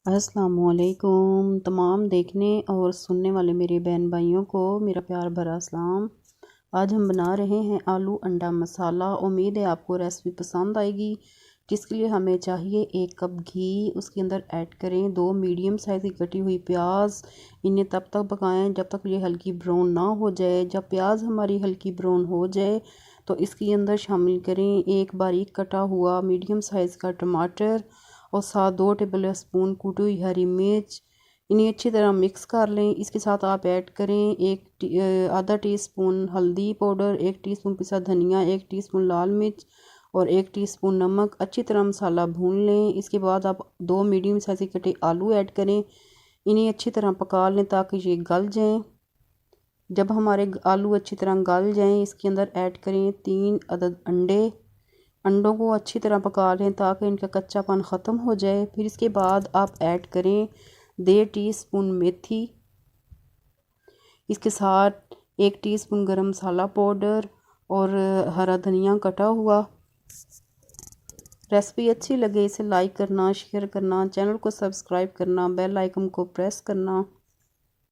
अस्सलामुअलैकुम तमाम देखने और सुनने वाले मेरे बहन भाइयों को मेरा प्यार भरा सलाम। आज हम बना रहे हैं आलू अंडा मसाला। उम्मीद है आपको रेसिपी पसंद आएगी। जिसके लिए हमें चाहिए 1 कप घी, उसके अंदर ऐड करें 2 मीडियम साइज़ की कटी हुई प्याज। इन्हें तब तक पकाएं जब तक ये हल्की ब्राउन ना हो जाए। जब प्याज हमारी हल्की ब्राउन हो जाए तो इसके अंदर शामिल करें 1 बारीक कटा हुआ मीडियम साइज़ का टमाटर और साथ 2 टेबल स्पून कुटी हुई हरी मिर्च। इन्हें अच्छी तरह मिक्स कर लें। इसके साथ आप ऐड करें आधा टीस्पून हल्दी पाउडर, 1 टीस्पून पिसा धनिया, 1 टीस्पून लाल मिर्च और 1 टीस्पून नमक। अच्छी तरह मसाला भून लें। इसके बाद आप 2 मीडियम साइज़ के कटे आलू ऐड करें। इन्हें अच्छी तरह पका लें ताकि ये गल जाएं। जब हमारे आलू अच्छी तरह गल जाएं इसके अंदर ऐड करें 3 अदद अंडे। अंडों को अच्छी तरह पका लें ताकि इनका कच्चापन ख़त्म हो जाए। फिर इसके बाद आप ऐड करें 1.5 टीस्पून मेथी। इसके साथ 1 टीस्पून गरम मसाला पाउडर और हरा धनिया कटा हुआ। रेसिपी अच्छी लगे इसे लाइक करना, शेयर करना, चैनल को सब्सक्राइब करना, बेल आइकन को प्रेस करना।